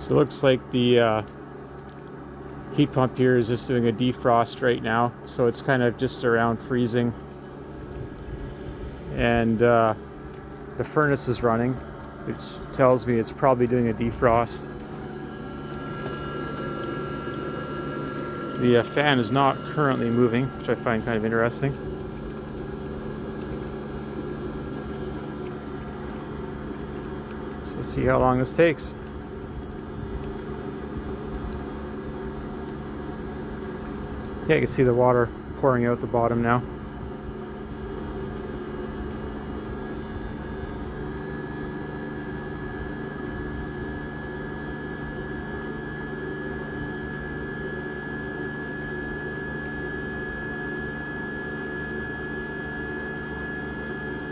So it looks like the heat pump here is just doing a defrost right now, so it's kind of just around freezing, and the furnace is running, which tells me it's probably doing a defrost. The fan is not currently moving, which I find kind of interesting. So let's see how long this takes. Yeah, you can see the water pouring out the bottom now.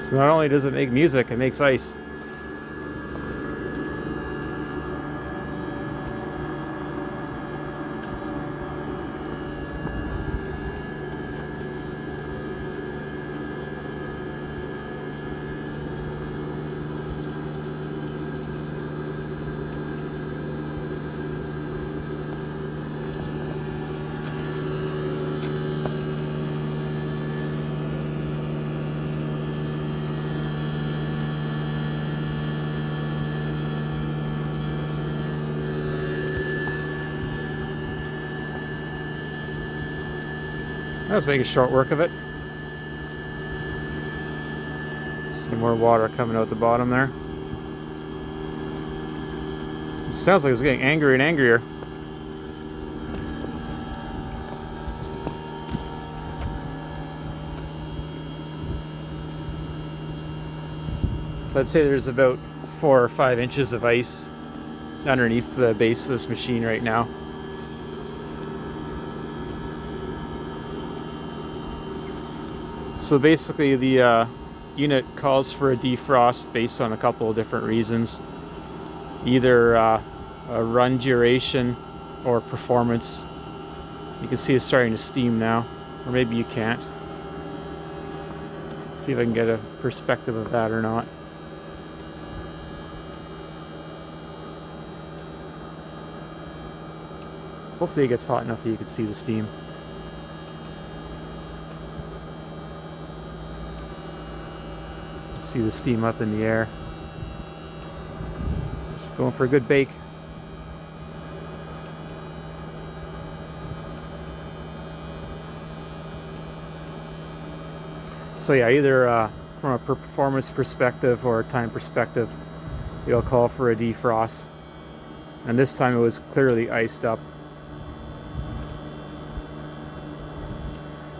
So not only does it make music, it makes ice. Let's make short work of it. See more water coming out the bottom there. It sounds like it's getting angrier and angrier. So I'd say there's about 4 or 5 inches of ice underneath the base of this machine right now. So basically the unit calls for a defrost based on a couple of different reasons. Either a run duration or performance. You can see it's starting to steam now, or maybe you can't. See if I can get a perspective of that or not. Hopefully it gets hot enough that you can see the steam. See the steam up in the air. So she's going for a good bake. So yeah, either from a performance perspective or a time perspective, it'll call for a defrost. And this time it was clearly iced up.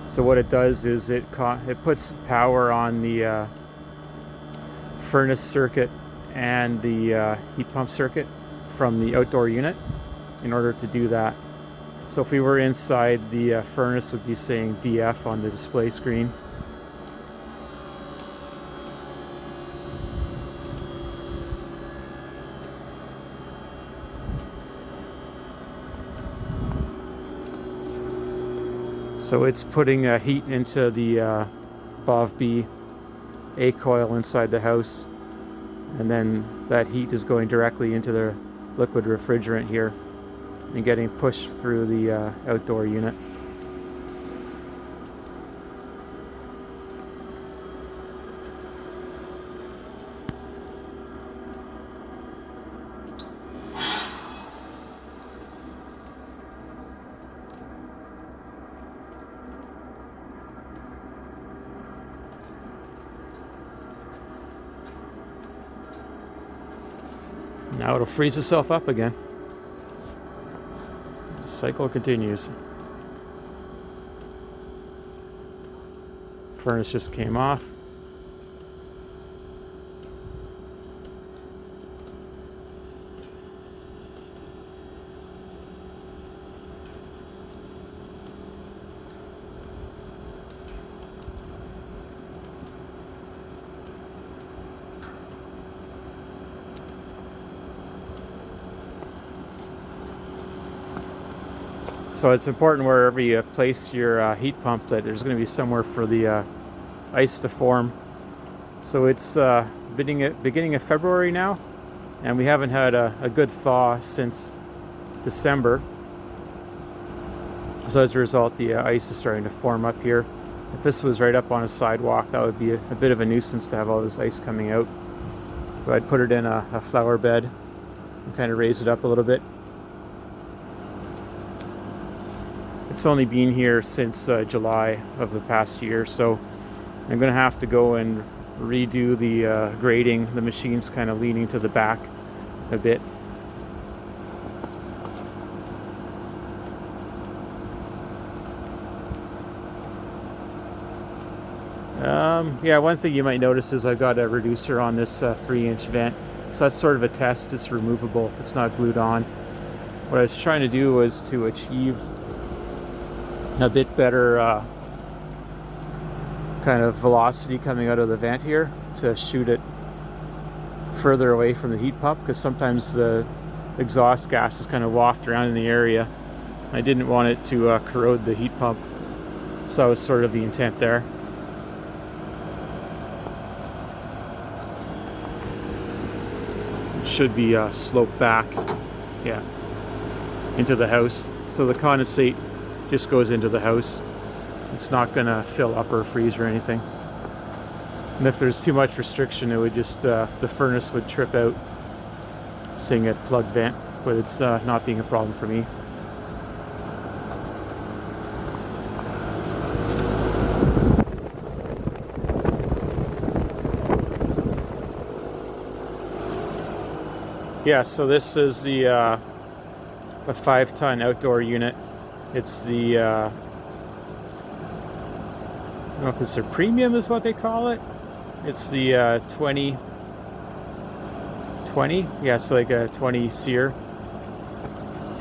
So what it does is it puts power on the furnace circuit and the heat pump circuit from the outdoor unit in order to do that. So if we were inside, the furnace would be saying DF on the display screen. So it's putting heat into the BOV-B A coil inside the house, and then that heat is going directly into the liquid refrigerant here and getting pushed through the outdoor unit. Now it'll freeze itself up again. The cycle continues. Furnace just came off. So it's important wherever you place your heat pump that there's going to be somewhere for the ice to form. So it's beginning of February now, and we haven't had a good thaw since December. So as a result, the ice is starting to form up here. If this was right up on a sidewalk, that would be a bit of a nuisance to have all this ice coming out. So I'd put it in a flower bed and kind of raise it up a little bit. It's only been here since July of the past year, so I'm going to have to go and redo the grading. The machine's kind of leaning to the back a bit. Yeah, one thing you might notice is I've got a reducer on this 3-inch vent. So that's sort of a test. It's removable. It's not glued on. What I was trying to do was to achieve a bit better kind of velocity coming out of the vent here to shoot it further away from the heat pump, because sometimes the exhaust gases kind of waft around in the area. I didn't want it to corrode the heat pump, so that was sort of the intent there. Should be sloped back, yeah, into the house, so the condensate just goes into the house. It's not gonna fill up or freeze or anything. And if there's too much restriction, it would just the furnace would trip out, seeing it plug vent, but it's not being a problem for me. Yeah, so this is the a 5-ton outdoor unit. It's the I don't know if it's a premium is what they call it. It's the 20, yeah, it's like a 20 SEER.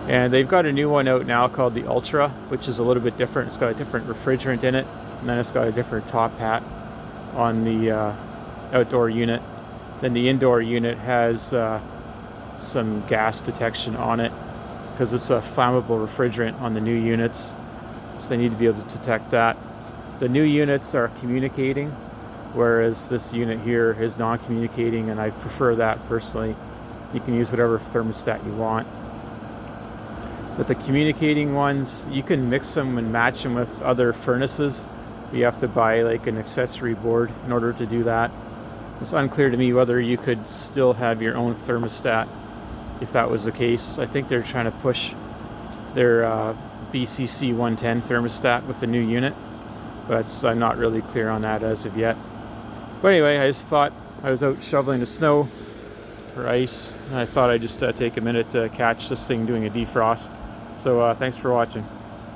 And they've got a new one out now called the Ultra, which is a little bit different. It's got a different refrigerant in it, and then it's got a different top hat on the outdoor unit. Then the indoor unit has some gas detection on it, because it's a flammable refrigerant on the new units, so they need to be able to detect that. The new units are communicating, whereas this unit here is non-communicating, and I prefer that personally. You can use whatever thermostat you want. But the communicating ones, you can mix them and match them with other furnaces. You have to buy like an accessory board in order to do that. It's unclear to me whether you could still have your own thermostat if that was the case. I think they're trying to push their BCC 110 thermostat with the new unit, but I'm not really clear on that as of yet. But anyway, I just thought I was out shoveling the snow or ice, and I thought I'd just take a minute to catch this thing doing a defrost. So thanks for watching.